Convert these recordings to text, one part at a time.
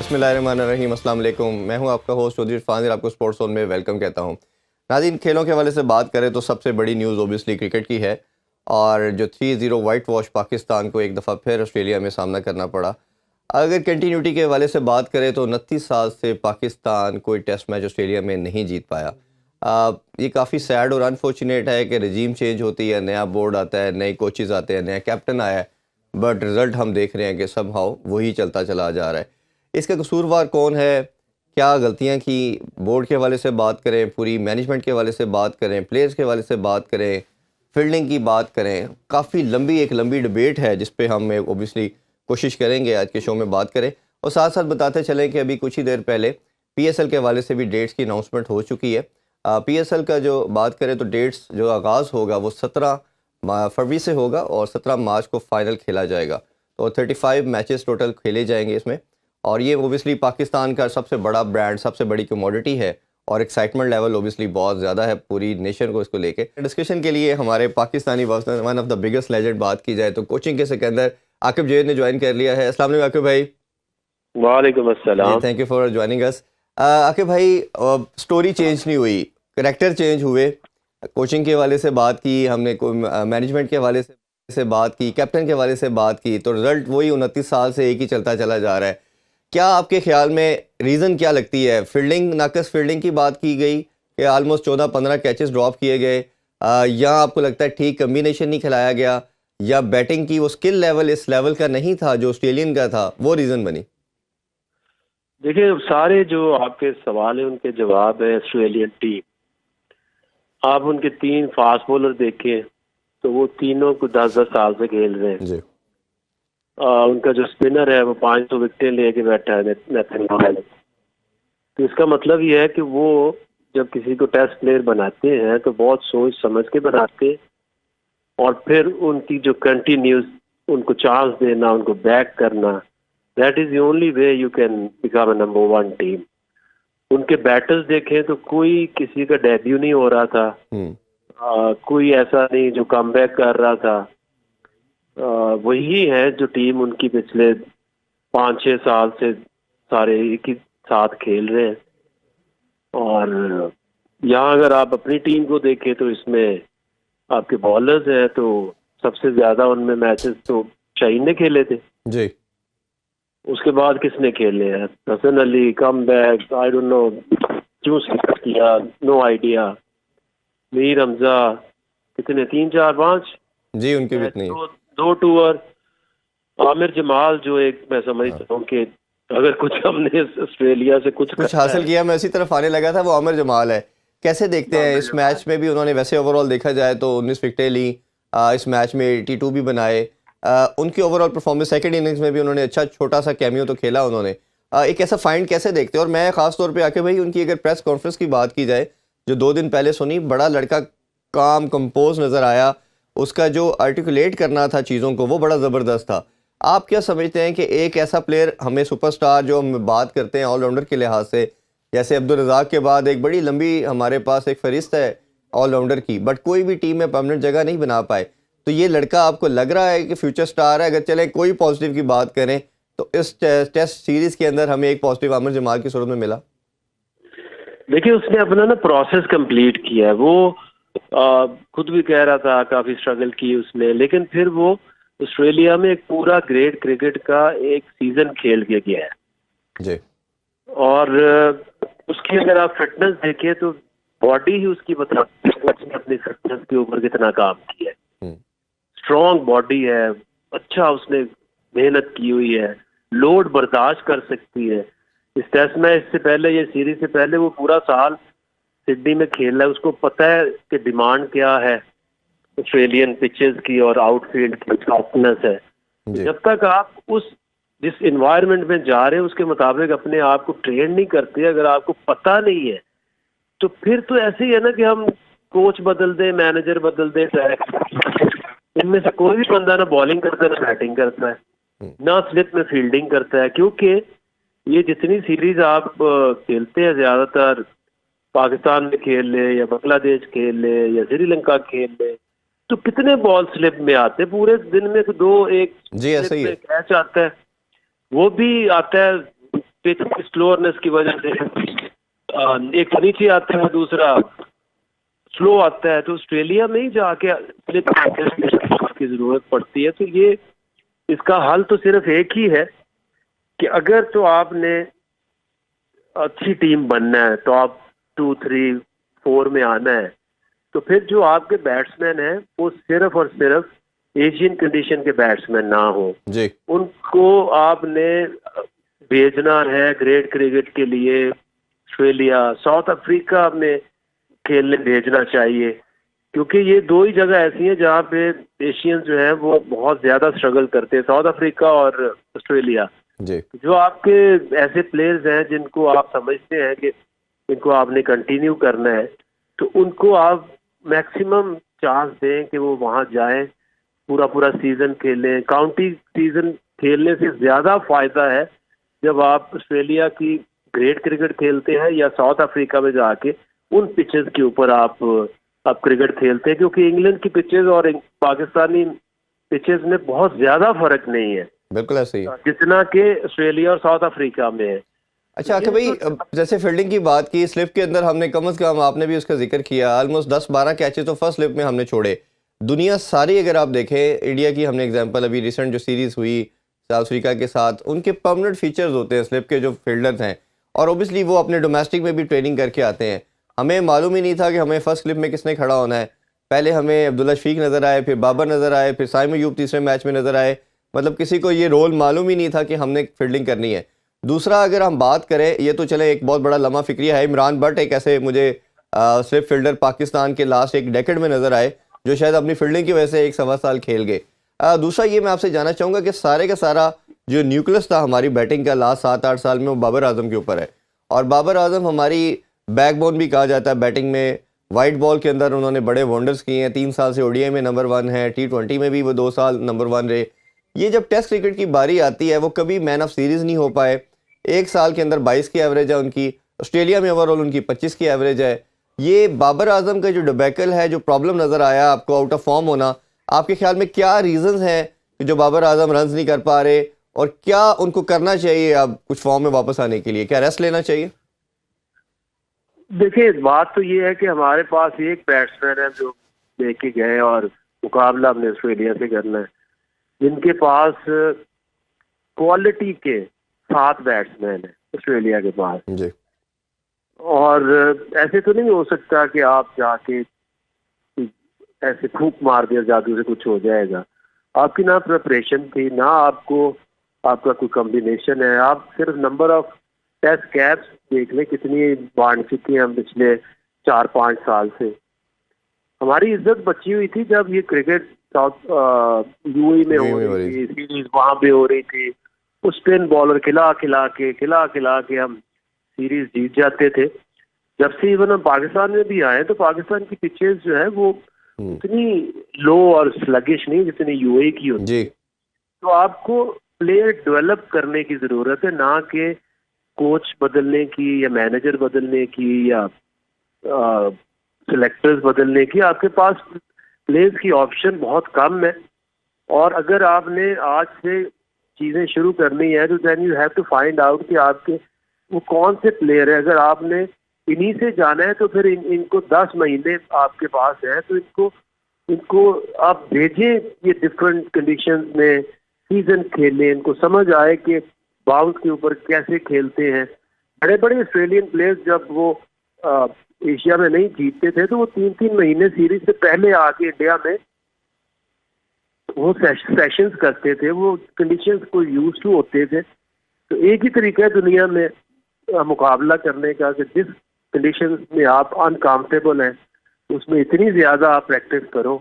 बिस्मिल्लाहिर्रहमानिर्रहीम, अस्सलाम वालेकुम। मैं हूं आपका होस्ट चौधरी इरफान, आपको स्पोर्ट्स जोन में वेलकम कहता हूं। नाज़रीन, खेलों के हवाले से बात करें तो सबसे बड़ी न्यूज़ ओबियसली क्रिकेट की है। और जो 3-0 वाइट वॉश पाकिस्तान को एक दफ़ा फिर ऑस्ट्रेलिया में सामना करना पड़ा। अगर कंटिन्यूटी के हवाले से बात करें तो 29 साल से पाकिस्तान कोई टेस्ट मैच ऑस्ट्रेलिया में नहीं जीत पाया। ये काफ़ी सैड और अनफॉर्चुनेट है कि रजीम चेंज होती है, नया बोर्ड आता है, नए कोचेज़ आते हैं, नया कैप्टन आया है, बट रिज़ल्ट हम देख रहे हैं कि समहाउ वही चलता चला जा रहा है। इसका कसूरवार कौन है? क्या गलतियां की? बोर्ड के हवाले से बात करें, पूरी मैनेजमेंट के हवाले से बात करें, प्लेयर्स के हवाले से बात करें, फील्डिंग की बात करें, काफ़ी लंबी डिबेट है जिस पे हम ओबियसली कोशिश करेंगे आज के शो में बात करें। और साथ साथ बताते चलें कि अभी कुछ ही देर पहले पीएसएल के हवाले से भी डेट्स की अनाउंसमेंट हो चुकी है। पीएसएल का जो बात करें तो डेट्स जो आगाज़ होगा वो 17 फरवरी से होगा और 17 मार्च को फाइनल खेला जाएगा। तो 35 मैचेस टोटल खेले जाएंगे इसमें। और ये ओबियसली पाकिस्तान का सबसे बड़ा ब्रांड, सबसे बड़ी कमोडिटी है और एक्साइटमेंट लेवल ओबियसली बहुत ज़्यादा है पूरी नेशन को इसको लेके। डिस्कशन के लिए हमारे Pakistani one of the biggest legend बात की जाए तो कोचिंग के सिकंदर आकिब जैद ने ज्वाइन कर लिया है। अस्सलाम वालेकुम आकिब भाई। वालेकुम अस्सलाम। Thank you for joining us. Aqib भाई, स्टोरी चेंज नहीं हुई, करेक्टर चेंज हुए। कोचिंग के हवाले से बात की हमने, मैनेजमेंट के हवाले से बात की, कैप्टन के हवाले से बात की, तो रिजल्ट वही 29 साल से एक ही चलता चला जा रहा है। क्या आपके ख्याल में रीज़न क्या लगती है? फील्डिंग, नाकस फील्डिंग की बात की गई कि आलमोस्ट 14-15 कैचेस ड्रॉप किए गए, या आपको लगता है ठीक कम्बिनेशन नहीं खिलाया गया, या बैटिंग की वो स्किल लेवल इस लेवल का नहीं था जो ऑस्ट्रेलियन का था, वो रीज़न बनी? देखिए, सारे जो आपके सवाल है उनके जवाब है ऑस्ट्रेलियन टीम। आप उनके 3 फास्ट बॉलर देखें तो वो तीनों को 10-10 साल से खेल रहे हैं जी। उनका जो स्पिनर है वो 500 विकेटें लेके बैठा है, नेथन लायन। तो इसका मतलब ये है कि वो जब किसी को टेस्ट प्लेयर बनाते हैं तो बहुत सोच समझ के बनाते हैं और फिर उनकी जो कंटिन्यूस उनको चांस देना, उनको बैक करना, that is the only way you can become a number 1 team. उनके बैटर्स देखें तो कोई किसी का डेब्यू नहीं हो रहा था, कोई ऐसा नहीं जो कमबैक कर रहा था। वही है जो टीम उनकी पिछले 5-6 साल से सारे एक ही साथ खेल रहे हैं। और यहाँ अगर आप अपनी टीम को देखें तो इसमें आपके बॉलर्स हैं तो सबसे ज्यादा उनमें मैचेस तो शाहीन ने खेले थे जी। उसके बाद किसने खेले हैं? Hasan Ali come back, I don't know क्यों स्किप किया, नो आइडिया। मीर हमजा कितने, 3-4-5 जी, उनकी भी इतनी। दो टूर। आमिर जमाल जो एक, मैं समझता हूँ कि अगर कुछ हमने ऑस्ट्रेलिया से कुछ हासिल किया, मैं उसी तरफ आने लगा था, वो आमिर जमाल है। कैसे देखते हैं इस मैच में भी? उन्होंने वैसे ओवरऑल देखा जाए तो 19 विकेटें ली, इस मैच में 82 भी बनाए। उनकी ओवरऑल परफॉर्मेंस सेकंड इनिंग्स में भी उन्होंने अच्छा छोटा सा कैमियो तो खेला उन्होंने। एक ऐसा फाइंड कैसे देखते हैं? और मैं खास तौर पे आके भाई उनकी अगर प्रेस कॉन्फ्रेंस की बात की जाए जो 2 दिन पहले सुनी, बड़ा लड़का काम कंपोज नज़र आया, उसका जो आर्टिकुलेट करना था चीज़ों को वो बड़ा ज़बरदस्त था। आप क्या समझते हैं कि एक ऐसा प्लेयर, हमें सुपरस्टार जो हम बात करते हैं ऑलराउंडर के लिहाज से, जैसे अब्दुल रज़ाक के बाद एक बड़ी लंबी हमारे पास एक फहरिस्त है ऑलराउंडर की, बट कोई भी टीम में परमानेंट जगह नहीं बना पाए, तो ये लड़का आपको लग रहा है कि फ्यूचर स्टार है? अगर चलें कोई पॉजिटिव की बात करें तो इस टेस्ट सीरीज़ के अंदर हमें एक पॉजिटिव आमिर जमाल की सूरत में मिला। देखिए, उसने अपना ना प्रोसेस कंप्लीट किया है। वो खुद भी कह रहा था काफी स्ट्रगल की उसने, लेकिन फिर वो ऑस्ट्रेलिया में एक पूरा ग्रेट क्रिकेट का एक सीजन खेल के गया है जी। और उसकी अगर आप फिटनेस देखें तो बॉडी ही उसकी बताती है उसने अपनी फिटनेस के ऊपर कितना काम किया है। स्ट्रॉन्ग बॉडी है, अच्छा उसने मेहनत की हुई है, लोड बर्दाश्त कर सकती है। इस टेस्ट मैच से पहले, ये सीरीज से पहले वो पूरा साल सिडनी में खेल रहा है, उसको पता है कि डिमांड क्या है ऑस्ट्रेलियन पिचेस की और आउटफील्ड की टफनेस है। जब तक आप उस जिस इन्वायरमेंट में जा रहे हैं उसके मुताबिक अपने आप को ट्रेन नहीं करते, अगर आपको पता नहीं है तो फिर तो ऐसे ही है ना कि हम कोच बदल दें, मैनेजर बदल दें, इनमें से कोई भी बंदा ना बॉलिंग करता है ना बैटिंग करता है, ना स्लिप में फील्डिंग करता है। क्योंकि ये जितनी सीरीज आप खेलते हैं, ज्यादातर पाकिस्तान में खेल ले या बांग्लादेश खेल ले या श्रीलंका खेल ले, तो कितने बॉल स्लिप में आते हैं पूरे दिन में? तो 2-1 जी, ऐसा ही है। कैच आता है, वो भी आता है पिच की स्लोअरनेस की वजह से एक तो नीचे आता है, दूसरा स्लो आता है, तो ऑस्ट्रेलिया में ही जाके स्लिप की जरूरत पड़ती है। तो ये इसका हल तो सिर्फ एक ही है कि अगर तो आपने अच्छी टीम बनना है, टॉप 2, 3, 4 में आना है, तो फिर जो आपके बैट्समैन हैं वो सिर्फ और सिर्फ एशियन कंडीशन के बैट्समैन ना हो जी। उनको आपने भेजना है ग्रेट क्रिकेट के लिए ऑस्ट्रेलिया, साउथ अफ्रीका में खेलने भेजना चाहिए, क्योंकि ये दो ही जगह ऐसी हैं जहाँ पे एशियंस जो हैं वो बहुत ज्यादा स्ट्रगल करते हैं, साउथ अफ्रीका और ऑस्ट्रेलिया। जी। जो आपके ऐसे प्लेयर्स हैं जिनको आप समझते हैं कि इनको आपने कंटिन्यू करना है, तो उनको आप मैक्सिमम चांस दें कि वो वहां जाएं, पूरा पूरा सीजन खेलें। काउंटी सीजन खेलने से ज्यादा फायदा है जब आप ऑस्ट्रेलिया की ग्रेट क्रिकेट खेलते हैं या साउथ अफ्रीका में जाके उन पिचेस के ऊपर आप क्रिकेट खेलते हैं, क्योंकि इंग्लैंड की पिचेस और पाकिस्तानी पिचेस में बहुत ज्यादा फर्क नहीं है, बिल्कुल ऐसे ही जितना कि ऑस्ट्रेलिया और साउथ अफ्रीका में है। अच्छा आके भाई, जैसे फील्डिंग की बात की, स्लिप के अंदर हमने कम से कम, आपने भी उसका जिक्र किया, ऑलमोस्ट 10-12 कैचेस तो फर्स्ट स्लिप में हमने छोड़े। दुनिया सारी अगर आप देखें, इंडिया की हमने एग्जांपल अभी रिसेंट जो सीरीज हुई साउथ अफ्रीका के साथ, उनके परमानेंट फीचर्स होते हैं स्लिप के जो फील्डर्स हैं, और ओबियसली वो अपने डोमेस्टिक में भी ट्रेनिंग करके आते हैं। हमें मालूम ही नहीं था कि हमें फर्स्ट स्लिप में किसने खड़ा होना है। पहले हमें अब्दुल्ला शफीक नज़र आए, फिर बाबर नज़र आए, फिर साइम अयूब तीसरे मैच में नज़र आए। मतलब किसी को ये रोल मालूम ही नहीं था कि हमने फील्डिंग करनी है। दूसरा अगर हम बात करें, ये तो चले एक बहुत बड़ा लम्हा फिक्रिया है, इमरान बट एक ऐसे मुझे स्लिप फील्डर पाकिस्तान के लास्ट एक डेकेड में नज़र आए जो शायद अपनी फील्डिंग की वजह से 1-1.25 साल खेल गए। दूसरा ये मैं आपसे जानना चाहूँगा कि सारे का सारा जो न्यूक्लियस था हमारी बैटिंग का लास्ट 7-8 साल में वो बाबर आजम के ऊपर है, और बाबर आजम हमारी बैकबोन भी कहा जाता है बैटिंग में। वाइट बॉल के अंदर उन्होंने बड़े वंडर्स किए हैं, 3 साल से ओडीआई में नंबर 1 है, T20 में भी वो 2 साल नंबर 1 रहे। ये जब टेस्ट क्रिकेट की बारी आती है वो कभी मैन ऑफ सीरीज़ नहीं हो पाए। एक साल के अंदर 22 की एवरेज है उनकी, ऑस्ट्रेलिया में ओवरऑल उनकी 25 की एवरेज है। ये बाबर आजम का जो डिबैकल है, जो प्रॉब्लम नज़र आया आपको, आउट ऑफ फॉर्म होना, आपके ख्याल में क्या रीज़न्स हैं कि जो बाबर आजम रन्स नहीं कर पा रहे, और क्या उनको करना चाहिए अब कुछ फॉर्म में वापस आने के लिए? क्या रेस्ट लेना चाहिए? देखिए, बात तो ये है कि हमारे पास एक बैट्समैन है जो लेके गए और मुकाबला हमने ऑस्ट्रेलिया से करना है, जिनके पास क्वालिटी के 7 बैट्समैन है ऑस्ट्रेलिया के पास जी। और ऐसे तो नहीं हो सकता कि आप जाके ऐसे फूंक मार दिया जादू से कुछ हो जाएगा। आपकी ना प्रिपरेशन थी, ना आपका कोई कॉम्बिनेशन है। आप सिर्फ नंबर ऑफ टेस्ट कैप्स देख लें कितनी बांट चुके हैं हम पिछले 4-5 साल से। हमारी इज्जत बची हुई थी जब ये क्रिकेट साउथ यूएई में हो रही थी, सीरीज वहां पे हो रही थी, उस स्पिन बॉलर खिला खिला के हम सीरीज जीत जाते थे। जब से इवन हम पाकिस्तान में भी आए तो पाकिस्तान की पिचेस जो है वो इतनी लो और स्लगिश नहीं जितनी यूएई की होती जी। तो आपको प्लेयर डेवलप करने की जरूरत है, ना कि कोच बदलने की या मैनेजर बदलने की या सिलेक्टर्स बदलने की। आपके पास प्लेयर्स की ऑप्शन बहुत कम है, और अगर आपने आज से चीजें शुरू करनी है तो then you have to find out कि आपके वो कौन से प्लेयर है। अगर आपने इन्हीं से जाना है तो फिर इनको 10 महीने आपके पास है, तो इनको आप भेजें ये डिफरेंट कंडीशंस में सीजन खेलें, इनको समझ आए कि बाउंस के ऊपर कैसे खेलते हैं। बड़े बड़े ऑस्ट्रेलियन प्लेयर्स जब वो एशिया में नहीं जीतते थे तो वो 3-3 महीने सीरीज से पहले आके इंडिया में वो सेशंस करते थे, वो कंडीशंस को यूज टू होते थे। तो एक ही तरीका है दुनिया में मुकाबला करने का कि जिस कंडीशंस में आप अनकंफर्टेबल हैं उसमें इतनी ज्यादा आप प्रैक्टिस करो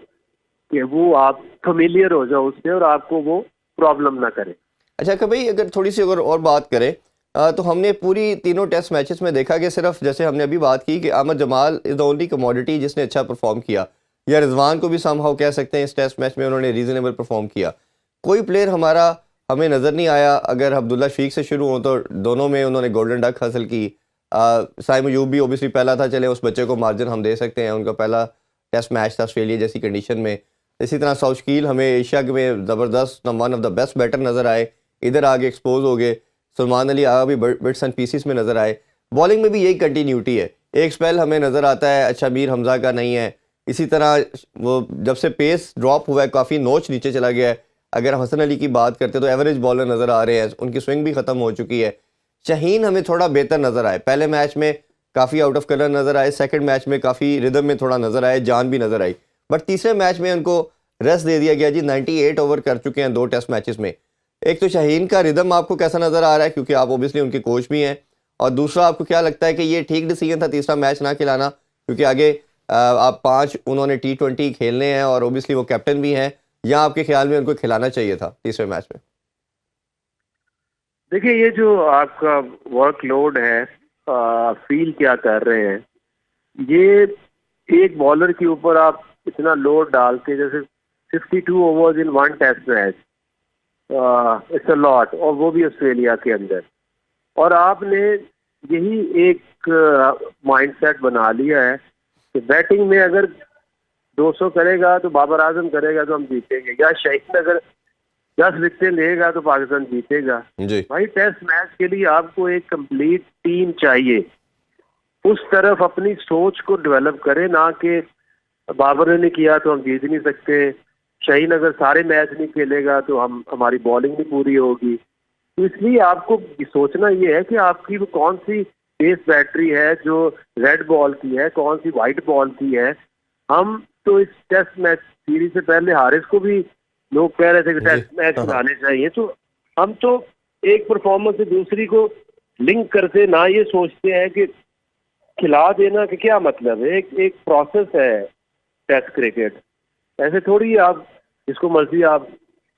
कि वो आप फेमिलियर हो जाओ उससे और आपको वो प्रॉब्लम ना करे। अच्छा कभी अगर थोड़ी सी अगर और बात करें तो हमने पूरी तीनों टेस्ट मैचेस में देखा कि सिर्फ जैसे हमने अभी बात की कि Ahmed Jamal is the only commodity जिसने अच्छा परफॉर्म किया, या रिजवान को भी समहाउ कह सकते हैं इस टेस्ट मैच में उन्होंने रीजनेबल परफॉर्म किया। कोई प्लेयर हमारा हमें नज़र नहीं आया। अगर अब्दुल्ला शफीक से शुरू हो तो दोनों में उन्होंने गोल्डन डक हासिल की। साइम अयूब भी ओबियसली पहला था, चले उस बच्चे को मार्जिन हम दे सकते हैं, उनका पहला टेस्ट मैच था ऑस्ट्रेलिया जैसी कंडीशन में। इसी तरह सौशकील हमें एशिया में ज़बरदस्त one of the best batter नज़र आए, इधर आगे एक्सपोज हो गए। सलमान अली आगा भी बिट्स एंड पीसीस में नज़र आए। बॉलिंग में भी यही कंटिन्यूटी है, एक स्पेल हमें नज़र आता है अच्छा मीर हमजा का नहीं है, इसी तरह वो जब से पेस ड्रॉप हुआ है काफ़ी नोच नीचे चला गया है। अगर हसन अली की बात करते तो एवरेज बॉलर नज़र आ रहे हैं, उनकी स्विंग भी ख़त्म हो चुकी है। शाहीन हमें थोड़ा बेहतर नज़र आए, पहले मैच में काफ़ी आउट ऑफ कलर नज़र आए, सेकंड मैच में काफ़ी रिदम में थोड़ा नज़र आए, जान भी नज़र आई, बट तीसरे मैच में उनको रेस्ट दे दिया गया जी। 98 ओवर कर चुके हैं 2 टेस्ट मैचेस में। एक तो शाहीन का रिदम आपको कैसा नज़र आ रहा है, क्योंकि आप ओबियसली उनके कोच भी हैं, और दूसरा आपको क्या लगता है कि ये ठीक डिसीजन था तीसरा मैच ना खिलाना, क्योंकि आगे आप 5 उन्होंने T20 खेलने हैं और ओबियसली वो कैप्टन भी हैं, या आपके ख्याल में उनको खिलाना चाहिए था तीसरे मैच में? देखिए, ये जो आपका वर्कलोड है, फील क्या कर रहे हैं, ये एक बॉलर के ऊपर आप इतना लोड डाल के, जैसे 52 overs in one test match, it's a lot, और वो भी ऑस्ट्रेलिया के अंदर। और आपने यही एक माइंडसेट बना लिया है कि बैटिंग में अगर 200 करेगा तो बाबर आजम करेगा तो हम जीतेंगे, या शाहीन अगर 10 विकेटें लेगा तो पाकिस्तान जीतेगा। जी। भाई, टेस्ट मैच के लिए आपको एक कंप्लीट टीम चाहिए, उस तरफ अपनी सोच को डेवलप करें, ना कि बाबर ने नहीं किया तो हम जीत नहीं सकते, शाहीन अगर सारे मैच नहीं खेलेगा तो हमारी बॉलिंग नहीं पूरी होगी। तो इसलिए आपको सोचना ये है कि आपकी वो कौन सी तेज बैटरी है जो रेड बॉल की है, कौन सी वाइट बॉल की है। हम तो इस टेस्ट मैच सीरीज से पहले हारिस को भी लोग कह रहे थे कि जी। टेस्ट मैच हाँ, हाँ। खिलाने चाहिए, तो हम तो एक परफॉर्मेंस से दूसरी को लिंक करते ना, ये सोचते हैं कि खिला देना कि क्या मतलब है। एक एक प्रोसेस है टेस्ट क्रिकेट, ऐसे थोड़ी आप जिसको मर्जी आप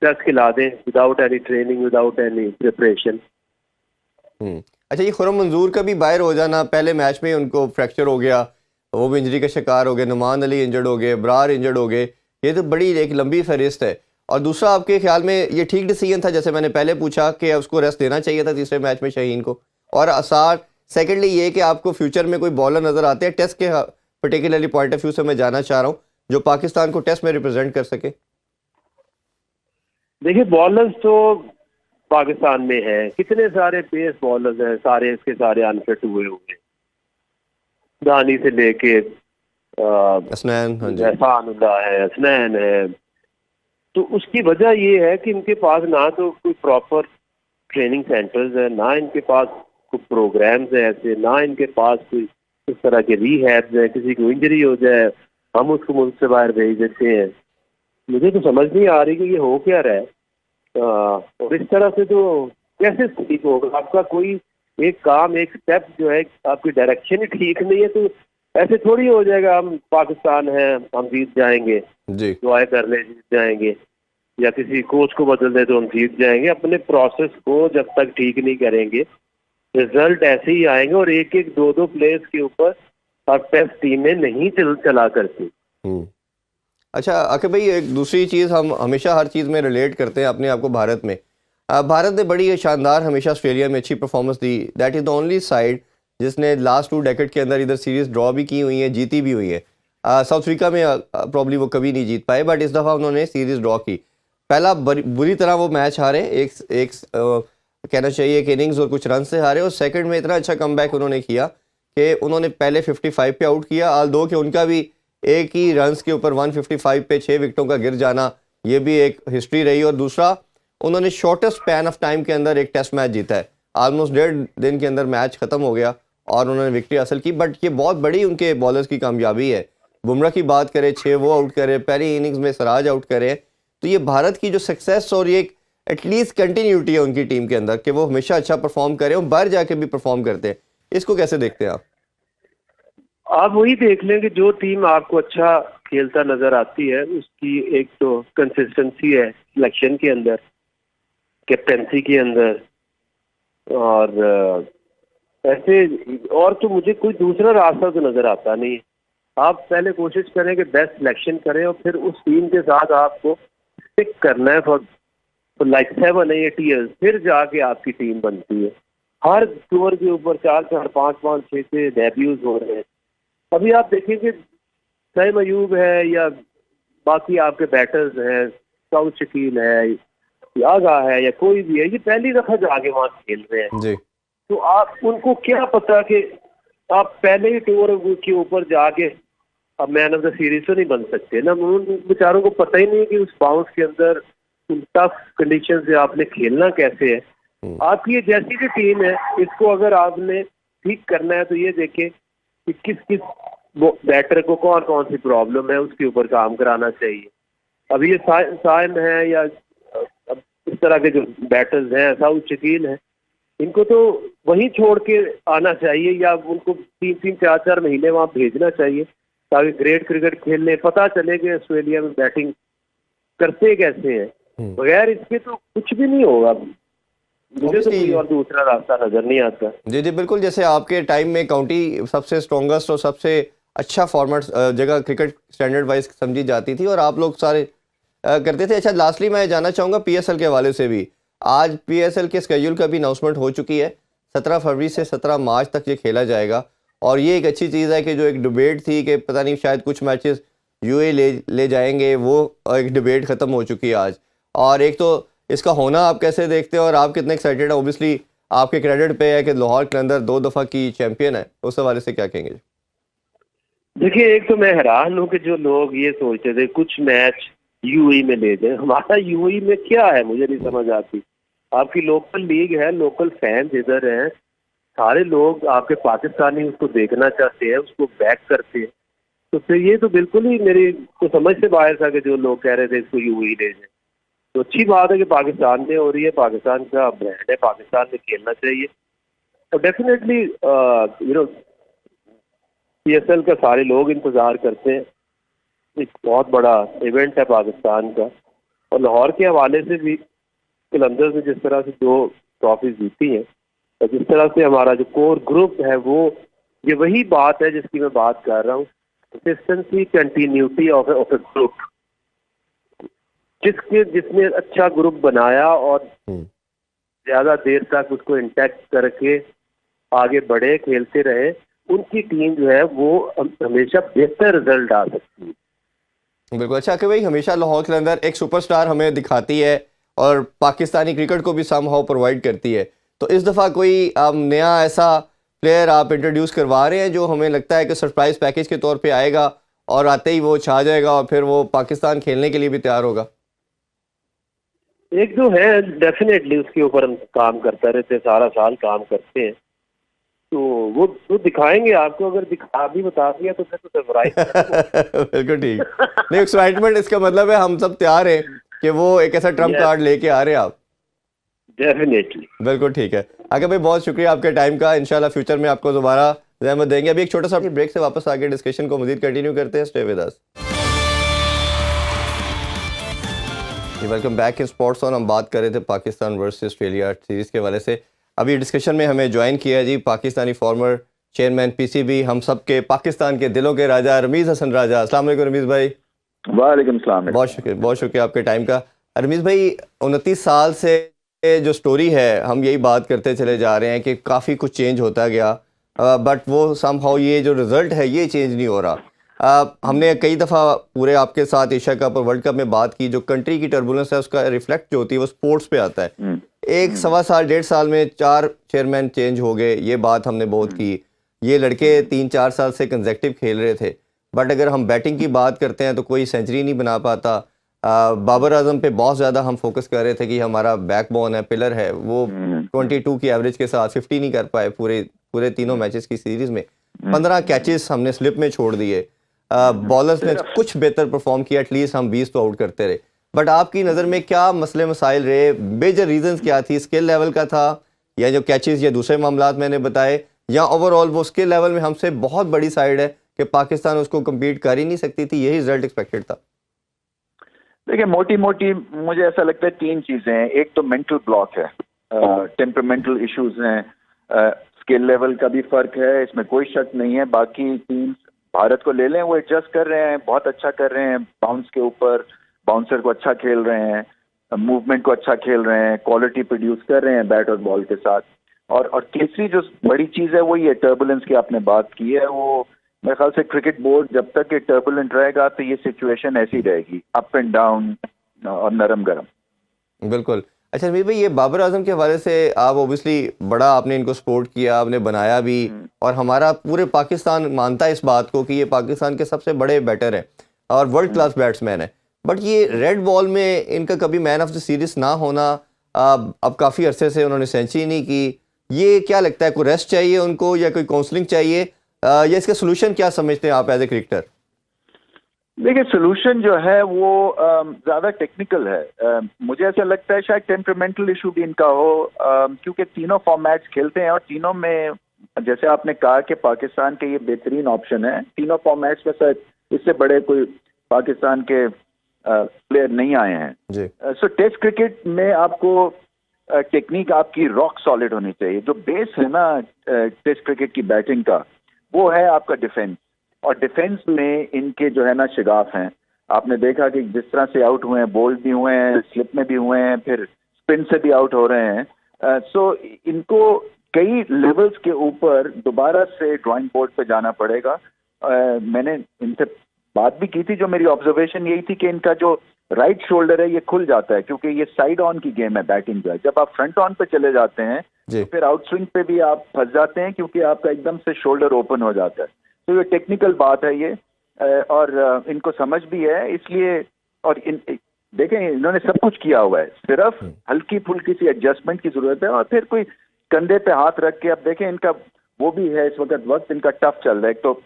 टेस्ट खिला दें without any training, without any preparation. अच्छा, ये खुरम मंजूर का भी बाहर हो जाना, पहले मैच में उनको फ्रैक्चर हो गया, वो भी इंजरी का शिकार हो गए, नुमान अली इंजर्ड हो गए, ब्रार इंजर्ड हो गए, ये तो बड़ी एक लंबी फहरिस्त है। और दूसरा, आपके ख्याल में ये ठीक डिसीजन था, जैसे मैंने पहले पूछा कि उसको रेस्ट देना चाहिए था तीसरे मैच में शाहीन को? और आसार सेकेंडली ये कि आपको फ्यूचर में कोई बॉलर नज़र आते हैं टेस्ट के पर्टिकुलरली पॉइंट ऑफ व्यू से मैं जाना चाह रहा हूँ, जो पाकिस्तान को टेस्ट में रिप्रेजेंट कर सके? देखिए, बॉलर्स तो पाकिस्तान में है, कितने सारे पेस बॉलर्स हैं, सारे इसके सारे अनफिट हुए हुए, दानी से लेके हसनैन, हाँ जी। एहसानुल्लाह है, हसनैन है। तो उसकी वजह ये है कि इनके पास ना तो कोई प्रॉपर ट्रेनिंग सेंटर्स है, ना इनके पास कोई प्रोग्राम्स है ऐसे, ना इनके पास कोई इस तरह के रिहैब्स है। किसी को इंजरी हो जाए हम उसको मुल्क से बाहर भेज देते हैं। मुझे तो समझ नहीं आ रही कि ये हो क्या रहा है। और इस तरह से तो कैसे ठीक होगा आपका कोई एक काम, एक स्टेप जो है, आपकी डायरेक्शन ही ठीक नहीं है, तो ऐसे थोड़ी हो जाएगा हम पाकिस्तान है हम जीत जाएंगे, जी। दुआएं कर ले जीत जाएंगे, या किसी कोच को बदल दे तो हम जीत जाएंगे। अपने प्रोसेस को जब तक ठीक नहीं करेंगे रिजल्ट ऐसे ही आएंगे, और एक एक दो दो प्लेयर्स के ऊपर अब टेस्ट टीमें नहीं चला करती। हम्म। अच्छा आके भाई, एक दूसरी चीज़ हम हमेशा हर चीज़ में रिलेट करते हैं अपने आप को भारत में। भारत ने बड़ी शानदार हमेशा ऑस्ट्रेलिया में अच्छी performance the. That is the only side जिसने लास्ट 2 डेकेड के अंदर इधर सीरीज़ ड्रॉ भी की हुई है, जीती भी हुई है। साउथ अफ्रीका में प्रॉब्ली वो कभी नहीं जीत पाए, बट इस दफ़ा उन्होंने सीरीज़ ड्रॉ की। पहला बुरी तरह वो मैच हारे, कहना चाहिए कि इनिंग्स और कुछ रन से हारे, और सेकंड में इतना अच्छा कमबैक उन्होंने किया कि उन्होंने पहले 55 पे आउट किया, आल दो कि उनका भी एक ही रन्स के ऊपर 155 पे 6 विकेटों का गिर जाना, ये भी एक हिस्ट्री रही। और दूसरा, उन्होंने शॉर्टेस्ट स्पैन ऑफ टाइम के अंदर एक टेस्ट मैच जीता है, ऑलमोस्ट 1.5 दिन के अंदर मैच खत्म हो गया और उन्होंने विक्ट्री हासिल की। बट ये बहुत बड़ी उनके बॉलर्स की कामयाबी है। बुमराह की बात करें, 6 वो आउट करे, पहली इनिंग्स में सिराज आउट करे, तो ये भारत की जो सक्सेस और ये एटलीस्ट कंटिन्यूटी है उनकी टीम के अंदर कि वो हमेशा अच्छा परफॉर्म करें और बाहर जाके भी परफॉर्म करते हैं, इसको कैसे देखते हैं आप? आप वही देख लें कि जो टीम आपको अच्छा खेलता नजर आती है उसकी एक तो कंसिस्टेंसी है सिलेक्शन के अंदर, कैप्टेंसी के अंदर, और ऐसे और तो मुझे कोई दूसरा रास्ता तो नजर आता नहीं। आप पहले कोशिश करें कि बेस्ट सिलेक्शन करें और फिर उस टीम के साथ आपको स्टिक करना है फॉर लाइक 7-8 ईयर्स, फिर जाके आपकी टीम बनती है। हर टूर के ऊपर 4-4, 5-5, 6-6 डेब्यूज हो रहे हैं। अभी आप देखेंगे सईद अयूब है या बाकी आपके बैटर्स हैं, साउथ शकील है आगा है या कोई भी है, ये पहली दफा जाके वहाँ खेल रहे हैं, जी। तो आप उनको क्या पता कि आप पहले ही टूर के ऊपर जाके अब मैन ऑफ द सीरीज तो नहीं बन सकते ना। उन बेचारों को पता ही नहीं है कि उस बाउंस के अंदर उन टफ कंडीशन से आपने खेलना कैसे है। आपकी ये जैसी भी टीम है, इसको अगर आपने ठीक करना है तो ये देखें कि किस किस बैटर को कौन कौन सी प्रॉब्लम है, उसके ऊपर काम कराना चाहिए। अब ये साइम है या अब इस तरह के जो बैटर्स हैं, साउथ शकील है, इनको तो वहीं छोड़ के आना चाहिए या उनको 3-4 महीने वहां भेजना चाहिए ताकि ग्रेट क्रिकेट खेलने पता चले कि ऑस्ट्रेलिया में बैटिंग करते कैसे हैं। बगैर इसके तो कुछ भी नहीं होगा। मुझे तो कोई और दूसरा रास्ता नजर नहीं आता। जी जी बिल्कुल, जैसे आपके टाइम में काउंटी सबसे स्ट्रॉन्गेस्ट और सबसे अच्छा फॉर्मेट जगह क्रिकेट स्टैंडर्ड वाइज समझी जाती थी और आप लोग सारे करते थे। अच्छा, लास्टली मैं जानना चाहूँगा पीएसएल के हवाले से भी, आज पीएसएल के स्केड्यूल का भी अनाउंसमेंट हो चुकी है। 17 फरवरी से 17 मार्च तक ये खेला जाएगा और ये एक अच्छी चीज़ है कि जो एक डिबेट थी कि पता नहीं शायद कुछ मैचेस यूए ले जाएंगे, वो एक डिबेट ख़त्म हो चुकी है आज। और एक तो इसका होना आप कैसे देखते हो और आप कितने एक्साइटेड है? ओबियसली आपके क्रेडिट पे है कि लाहौर कलंदर 2 दफ़ा की चैंपियन है, उस हवाले से क्या कहेंगे? देखिए, एक तो मैं हैरान हूँ कि जो लोग ये सोचते थे कुछ मैच यूएई में ले जाए। हमारा यूएई में क्या है, मुझे नहीं समझ आती। आपकी लोकल लीग है, लोकल फैंस इधर हैं, सारे लोग आपके पाकिस्तानी उसको देखना चाहते हैं, उसको बैक करते हैं। तो फिर ये तो बिल्कुल ही मेरी तो समझ से बाहर था कि जो लोग कह रहे थे इसको यूएई ले जाए। तो अच्छी बात है कि पाकिस्तान में हो रही है, पाकिस्तान का ब्रांड है, पाकिस्तान में खेलना चाहिए। तो डेफिनेटली पीएसएल का सारे लोग इंतजार करते हैं। एक बहुत बड़ा इवेंट है पाकिस्तान का। और लाहौर के हवाले से भी कलंदर्स ने जिस तरह से 2 ट्रॉफी जीती हैं और जिस तरह से हमारा जो कोर ग्रुप है, वो ये वही बात है जिसकी मैं बात कर रहा हूँ, consistency, continuity of A group. जिसने अच्छा ग्रुप बनाया और ज्यादा देर तक उसको इंटैक्ट करके आगे बढ़े, खेलते रहे, उनकी टीम जो है वो हमेशा बेहतर रिजल्ट आ सकती है। बिल्कुल। अच्छा कि भाई हमेशा लाहौर के अंदर एक सुपरस्टार हमें दिखाती है और पाकिस्तानी क्रिकेट को भी समहाउ प्रोवाइड करती है, तो इस दफ़ा कोई नया ऐसा प्लेयर आप इंट्रोड्यूस करवा रहे हैं जो हमें लगता है कि सरप्राइज पैकेज के तौर पे आएगा और आते ही वो छा जाएगा और फिर वो पाकिस्तान खेलने के लिए भी तैयार होगा? एक जो है डेफिनेटली उसके ऊपर हम काम करते रहते हैं, सारा साल काम करते हैं, तो वो दिखाएंगे आपको। अगर दिखा भी बता दिया तो फिर तो सरप्राइज। बिल्कुल ठीक। नहीं, एक्साइटमेंट इसका मतलब है हम सब तैयार हैं कि वो एक ऐसा ट्रम्प कार्ड लेके आ रहे हैं आप। डेफिनेटली। बिल्कुल ठीक है। आगे भाई बहुत शुक्रिया आपके टाइम का, इंशाल्लाह फ्यूचर में आपको दोबारा ज़हमत देंगे। अभी एक छोटा सा ब्रेक से वापस आके डिस्कशन को मजीद कंटिन्यू करते हैं। Stay with us. Welcome back in sports on. हम बात कर रहे थे पाकिस्तान वर्सेस ऑस्ट्रेलिया सीरीज़ के हवाले से। अभी डिस्कशन में हमें ज्वाइन किया है जी पाकिस्तानी फॉर्मर चेयरमैन पीसीबी, हम सब के पाकिस्तान के दिलों के राजा रमीज़ हसन राजा। अस्सलाम वालेकुम रमीज़ भाई। वालेकुम सलाम। बहुत शुक्रिया आपके टाइम का। रमीज़ भाई, 29 साल से जो स्टोरी है हम यही बात करते चले जा रहे हैं कि काफ़ी कुछ चेंज होता गया, बट वो समहाउ ये जो रिज़ल्ट है ये चेंज नहीं हो रहा। हमने कई दफ़ा पूरे आपके साथ एशिया कप और वर्ल्ड कप में बात की, जो कंट्री की टर्बुलेंस है उसका रिफ्लेक्ट जो होती है वो स्पोर्ट्स पे आता है। एक 1.25 साल में 4 चेयरमैन चेंज हो गए, ये बात हमने बहुत की। ये लड़के 3-4 साल से कंसेक्टिव खेल रहे थे, बट अगर हम बैटिंग की बात करते हैं तो कोई सेंचुरी नहीं बना पाता। बाबर आजम पे बहुत ज़्यादा हम फोकस कर रहे थे कि हमारा बैकबोन है, पिलर है, वो 22 की एवरेज के साथ 50 नहीं कर पाए पूरे तीनों मैचेस की सीरीज़ में। 15 कैचेस हमने स्लिप में छोड़ दिए। बॉलर्स ने कुछ बेहतर परफॉर्म किया, एटलीस्ट हम 20 तो आउट करते रहे। बट आपकी नज़र में क्या मसले मसाइल रहे? मेजर रीजंस क्या थी? स्किल लेवल का था या जो कैचेस या दूसरे मामलात मैंने बताए, या ओवरऑल वो स्किल लेवल में हमसे बहुत बड़ी साइड है कि पाकिस्तान उसको कम्पीट कर ही नहीं सकती थी, यही रिजल्ट एक्सपेक्टेड था? देखिए, मोटी मोटी मुझे ऐसा लगता है 3 चीजें हैं। एक तो मेंटल ब्लॉक है, टेम्परामेंटल इश्यूज हैं, स्किल लेवल का भी फर्क है, इसमें कोई शक नहीं है। बाकी टीम्स भारत को ले लें, वो एडजस्ट कर रहे हैं, बहुत अच्छा कर रहे हैं, बाउंस के ऊपर बाउंसर को अच्छा खेल रहे हैं, मूवमेंट को अच्छा खेल रहे हैं, क्वालिटी प्रोड्यूस कर रहे हैं बैट और बॉल के साथ। और तीसरी जो बड़ी चीज है वो ये टर्बुलेंस की आपने बात की है। वो मेरे ख्याल से क्रिकेट बोर्ड जब तक ये टर्बुलेंट रहेगा तो ये सिचुएशन ऐसी रहेगी, अप एंड डाउन और नरम गरम। बिल्कुल। अच्छा रमीज भाई, ये बाबर आजम के हवाले से आप ओबियसली बड़ा आपने इनको सपोर्ट किया, आपने बनाया भी, और हमारा पूरे पाकिस्तान मानता है इस बात को कि ये पाकिस्तान के सबसे बड़े बैटर हैं और वर्ल्ड क्लास बैट्समैन है। बट ये रेड बॉल में इनका कभी मैन ऑफ द सीरीज ना होना, अब काफ़ी अरसे से उन्होंने सेंचुरी नहीं की, ये क्या लगता है, कोई रेस्ट चाहिए उनको या कोई काउंसलिंग चाहिए, या इसका सोल्यूशन क्या समझते हैं आप एज ए क्रिकेटर? देखिए, सोल्यूशन जो है वो ज्यादा टेक्निकल है। मुझे ऐसा लगता है शायद टेम्परामेंटल इशू भी इनका हो, क्योंकि तीनों फॉर्मेट्स खेलते हैं और तीनों में जैसे आपने कहा कि पाकिस्तान के ये बेहतरीन ऑप्शन है। तीनों फॉर्मेट्स में शायद इससे बड़े कोई पाकिस्तान के प्लेयर नहीं आए हैं। सो टेस्ट क्रिकेट में आपको टेक्निक आपकी रॉक सॉलिड होनी चाहिए। जो बेस है ना टेस्ट क्रिकेट की बैटिंग का, वो है आपका डिफेंस, और डिफेंस में इनके जो है ना शिगाफ हैं। आपने देखा कि जिस तरह से आउट हुए हैं, बोल्ड भी हुए हैं, स्लिप में भी हुए हैं, फिर स्पिन से भी आउट हो रहे हैं। सो इनको कई लेवल्स के ऊपर दोबारा से ड्राइंग बोर्ड पे जाना पड़ेगा। मैंने इनसे बात भी की थी, जो मेरी ऑब्जर्वेशन यही थी कि इनका जो राइट शोल्डर है ये खुल जाता है, क्योंकि ये साइड ऑन की गेम है बैटिंग जो है। जब आप फ्रंट ऑन पे चले जाते हैं तो फिर आउट स्विंग पे भी आप फंस जाते हैं, क्योंकि आपका एकदम से शोल्डर ओपन हो जाता है। तो ये टेक्निकल बात है ये, और इनको समझ भी है इसलिए। और देखें, इन्होंने सब कुछ किया हुआ है, सिर्फ हल्की फुल्की सी एडजस्टमेंट की जरूरत है, और फिर कोई कंधे पे हाथ रख के। अब देखें, इनका वो भी है, इस वक्त इनका टफ चल रहा है। एक तो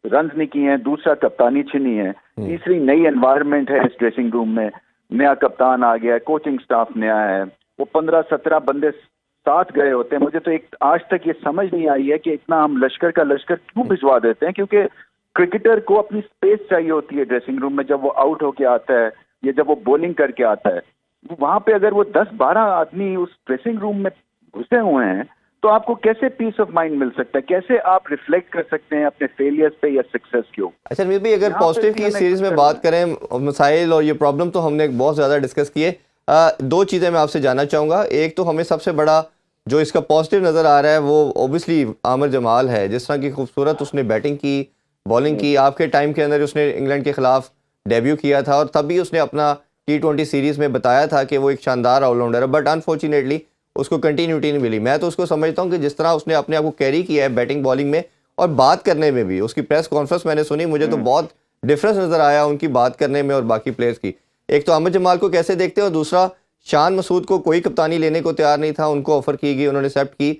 रन नहीं किए हैं, दूसरा कप्तानी छिनी है, तीसरी नई एनवायरनमेंट है इस ड्रेसिंग रूम में, नया कप्तान आ गया है, कोचिंग स्टाफ नया है, वो 15-17 बंदे साथ गए होते हैं। मुझे तो एक आज तक ये समझ नहीं आई है कि इतना हम लश्कर का लश्कर क्यों भिजवा देते हैं, क्योंकि क्रिकेटर को अपनी स्पेस चाहिए होती है ड्रेसिंग रूम में। जब वो आउट होके आता है या जब वो बॉलिंग करके आता है, वहां पे अगर वो 10-12 आदमी उस ड्रेसिंग रूम में घुसे हुए हैं, तो आपको कैसे पीस ऑफ माइंड मिल सकता है? कैसे आप रिफ्लेक्ट कर सकते हैं अपने फेलियर्स पे या सक्सेस के ऊपर? अच्छा मे भी अगर पॉजिटिव की सीरीज में बात करें, मसाइल और ये प्रॉब्लम तो हमने बहुत ज़्यादा डिस्कस किए। दो चीज़ें मैं आपसे जानना चाहूँगा। एक तो हमें सबसे बड़ा जो इसका पॉजिटिव नज़र आ रहा है वो ओबियसली आमिर जमाल है। जिस तरह की खूबसूरत उसने बैटिंग की, बॉलिंग की, आपके टाइम के अंदर उसने इंग्लैंड के खिलाफ डेब्यू किया था, और तब भी उसने अपना T20 सीरीज़ में बताया था कि वो एक शानदार ऑलराउंडर है। बट अनफॉर्चुनेटली उसको कंटिन्यूटी नहीं मिली। मैं तो उसको समझता हूँ कि जिस तरह उसने अपने आप को कैरी किया है बैटिंग बॉलिंग में, और बात करने में भी, उसकी प्रेस कॉन्फ्रेंस मैंने सुनी, मुझे तो बहुत डिफरेंस नज़र आया उनकी बात करने में और बाकी प्लेयर्स की। एक तो आमिर जमाल को कैसे देखते हो, और दूसरा शान मसूद को कोई कप्तानी लेने को तैयार नहीं था, उनको ऑफर की गई, उन्होंने एक्सेप्ट की।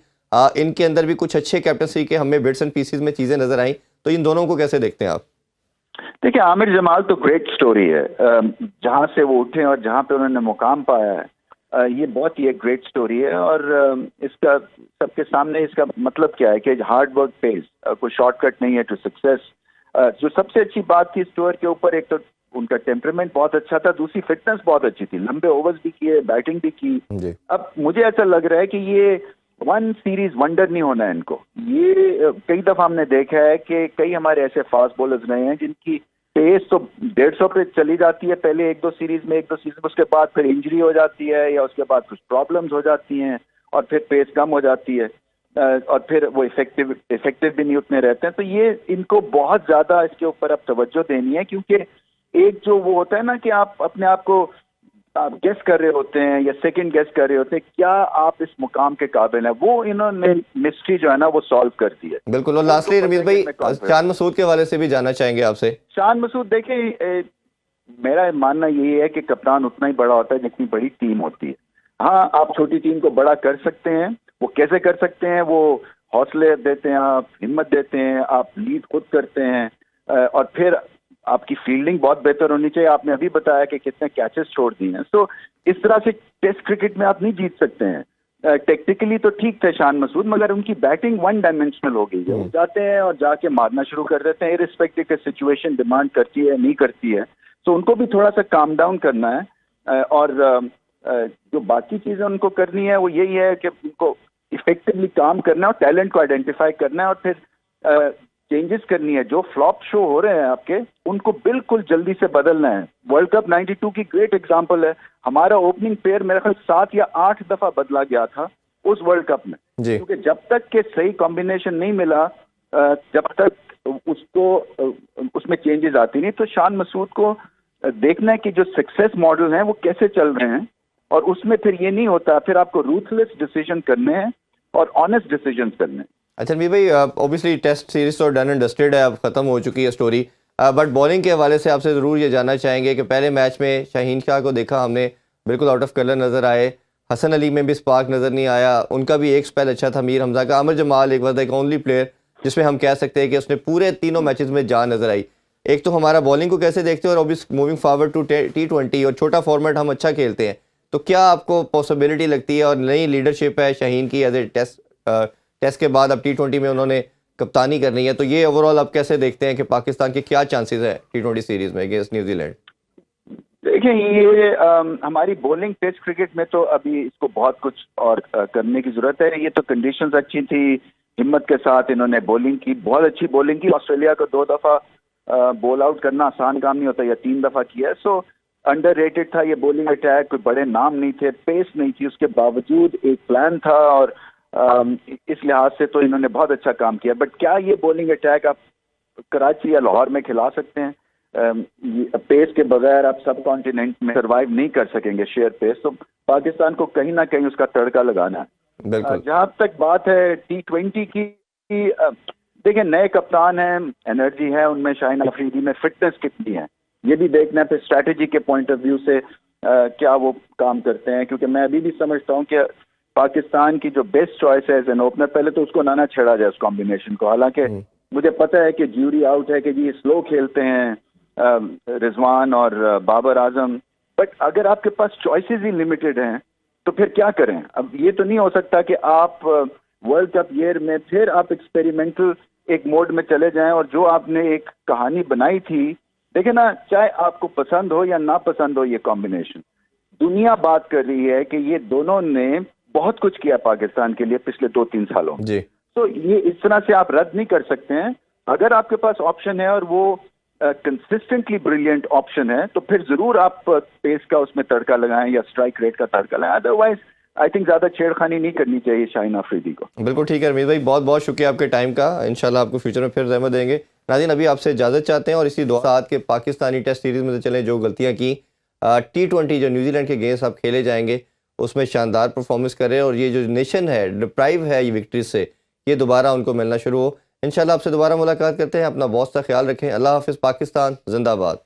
इनके अंदर भी कुछ अच्छे कैप्टनसी के हमें बिट्स एंड पीसेस में चीज़ें नजर आई, तो इन दोनों को कैसे देखते हैं आप? देखिए, आमिर जमाल तो ग्रेट स्टोरी है। जहां से वो उठे और जहां पे उन्होंने मुकाम पाया है, ये बहुत ही एक ग्रेट स्टोरी है। और इसका सबके सामने इसका मतलब क्या है कि हार्ड वर्क पेज, कोई शॉर्टकट नहीं है टू सक्सेस। जो सबसे अच्छी बात थी इस टूर के ऊपर, एक तो उनका टेम्परामेंट बहुत अच्छा था, दूसरी फिटनेस बहुत अच्छी थी, लंबे ओवर्स भी किए, बैटिंग भी की। अब मुझे ऐसा लग रहा है कि ये वन सीरीज वंडर नहीं होना है इनको। ये कई दफा हमने देखा है कि कई हमारे ऐसे फास्ट बॉलर्स रहे हैं जिनकी पेस तो 150 पे चली जाती है पहले 1-2 सीरीज में, 1-2 सीरीज में, उसके बाद फिर इंजरी हो जाती है या उसके बाद कुछ प्रॉब्लम्स हो जाती हैं और फिर पेस कम हो जाती है, और फिर वो इफेक्टिव भी नहीं उतने रहते हैं। तो ये इनको बहुत ज्यादा इसके ऊपर अब तवज्जो देनी है, क्योंकि एक जो वो होता है ना कि आप अपने आप को आप गेस कर रहे होते हैं या सेकंड गेस कर रहे होते हैं, क्या आप इस मुकाम के काबिल हैं, वो इन्होंने मिस्ट्री जो है ना वो सॉल्व कर दी है। बिल्कुल। और लास्टली रमीज भाई, शान मसूद के हवाले से भी जानना चाहेंगे आपसे। शान मसूद, देखिए, मेरा मानना यही है कि कप्तान उतना ही बड़ा होता है जितनी बड़ी टीम होती है। हाँ, आप छोटी टीम को बड़ा कर सकते हैं। वो कैसे कर सकते हैं? वो हौसले देते हैं, आप हिम्मत देते हैं, आप लीड खुद करते हैं, और फिर आपकी फील्डिंग बहुत बेहतर होनी चाहिए। आपने अभी बताया कि कितने कैचेस छोड़ दिए हैं। सो इस तरह से टेस्ट क्रिकेट में आप नहीं जीत सकते हैं। टेक्निकली तो ठीक थे शान मसूद, मगर उनकी बैटिंग वन डायमेंशनल हो गई है। वो जाते हैं और जाके मारना शुरू कर देते हैं, इरिस्पेक्टिव के सिचुएशन डिमांड करती है नहीं करती है। तो उनको भी थोड़ा सा काम डाउन करना है, और जो बाकी चीजें उनको करनी है वो यही है कि उनको इफेक्टिवली काम करना है और टैलेंट को आइडेंटिफाई करना है, और फिर चेंजेस करनी है। जो फ्लॉप शो हो रहे हैं आपके, उनको बिल्कुल जल्दी से बदलना है। वर्ल्ड कप 92 की ग्रेट एग्जांपल है। हमारा ओपनिंग पेयर मेरे ख्याल 7 या 8 दफा बदला गया था उस वर्ल्ड कप में, क्योंकि जब तक के सही कॉम्बिनेशन नहीं मिला, जब तक उसको उसमें चेंजेस आती नहीं। तो शान मसूद को देखना है कि जो सक्सेस मॉडल हैं वो कैसे चल रहे हैं, और उसमें फिर ये नहीं होता, फिर आपको रूथलेस डिसीजन करने हैं और ऑनेस्ट डिसीजन करने हैं। अच्छा रणवीर भाई, ऑब्वियसली टेस्ट सीरीज तो डन एंड डस्टेड है, अब खत्म हो चुकी है स्टोरी, बट बॉलिंग के हवाले से आपसे ज़रूर ये जानना चाहेंगे कि पहले मैच में शाहीन शाह को देखा हमने, बिल्कुल आउट ऑफ कलर नज़र आए, हसन अली में भी स्पार्क नज़र नहीं आया, उनका भी एक स्पेल अच्छा था, मीर हमजा का, अमर जमाल एक वॉज द ओनली प्लेयर जिसमें हम कह सकते हैं कि उसने पूरे तीनों मैचेस में जान नज़र आई। एक तो हमारा बॉलिंग को कैसे देखते हैं, और obvious moving forward to T20 और छोटा फॉर्मेट हम अच्छा खेलते हैं, तो क्या आपको पॉसिबिलिटी लगती है, और नई लीडरशिप है शाहीन की एज ए टेस्ट के बाद अब T20 में उन्होंने कप्तानी करनी है, तो ये ओवरऑल आप कैसे देखते हैं कि पाकिस्तान के क्या चांसेस है T20 सीरीज में अगेंस्ट न्यूजीलैंड? देखिए, ये हमारी बॉलिंग टेस्ट क्रिकेट में तो अभी इसको बहुत कुछ और करने की जरूरत है। ये तो कंडीशंस अच्छी थी, हिम्मत के साथ इन्होंने बॉलिंग की, बहुत अच्छी बॉलिंग की। ऑस्ट्रेलिया को 2 दफा बॉल आउट करना आसान काम नहीं होता, या 3 दफा किया। सो अंडररेटेड था ये बॉलिंग अटैक, कोई बड़े नाम नहीं थे, पेस नहीं थी, उसके बावजूद एक प्लान था, और इस लिहाज से तो इन्होंने बहुत अच्छा काम किया। बट क्या ये बॉलिंग अटैक आप कराची या लाहौर में खिला सकते हैं? पेस के बगैर आप सब कॉन्टिनेंट में सर्वाइव नहीं कर सकेंगे, शेयर पेस। तो पाकिस्तान को कहीं ना कहीं उसका तड़का लगाना है। जहां तक बात है T20 की, देखिए नए कप्तान हैं, एनर्जी है उनमें, शाहीन अफरीदी में फिटनेस कितनी है ये भी देखना है। फिर स्ट्रैटेजी के पॉइंट ऑफ व्यू से क्या वो काम करते हैं, क्योंकि मैं अभी भी समझता हूँ कि पाकिस्तान की जो बेस्ट चॉइस है एज एन ओपनर, पहले तो उसको ना छेड़ा जाए उस कॉम्बिनेशन को। हालांकि मुझे पता है कि ज्यूरी आउट है, कि जी स्लो खेलते हैं रिजवान और बाबर आजम, बट अगर आपके पास चॉइसेस ही लिमिटेड हैं तो फिर क्या करें? अब ये तो नहीं हो सकता कि आप वर्ल्ड कप ईयर में फिर आप एक्सपेरिमेंटल एक मोड में चले जाएं, और जो आपने एक कहानी बनाई थी, देखिए ना, चाहे आपको पसंद हो या ना पसंद हो ये कॉम्बिनेशन, दुनिया बात कर रही है कि ये दोनों ने बहुत कुछ किया पाकिस्तान के लिए पिछले 2-3 सालों में जी। तो ये इस तरह से आप रद्द नहीं कर सकते हैं। अगर आपके पास ऑप्शन है और वो कंसिस्टेंटली ब्रिलियंट ऑप्शन है, तो फिर जरूर आप पेस का उसमें तड़का लगाएं या स्ट्राइक रेट का तड़का लगाएं। अदरवाइज आई थिंक ज्यादा छेड़खानी नहीं करनी चाहिए शाहीन अफरीदी को। बिल्कुल ठीक है रणवीर भाई, बहुत बहुत शुक्रिया आपके टाइम का, इंशाल्लाह आपको फ्यूचर में फिर रहमत देंगे। नाज़रीन, अभी आपसे इजाज़त चाहते हैं, और इसी दुआ साथ के पाकिस्तानी टेस्ट सीरीज़ में से चलें, जो गलतियाँ की T20 जो न्यूजीलैंड के अगेंस्ट आप खेले जाएंगे उसमें शानदार परफॉर्मेंस करें, और ये जो नेशन है डिप्राइव है ये विक्ट्री से, ये दोबारा उनको मिलना शुरू हो। इंशाल्लाह आपसे दोबारा मुलाकात करते हैं। अपना बहुत सा ख्याल रखें। अल्लाह हाफ़िज़। पाकिस्तान जिंदाबाद।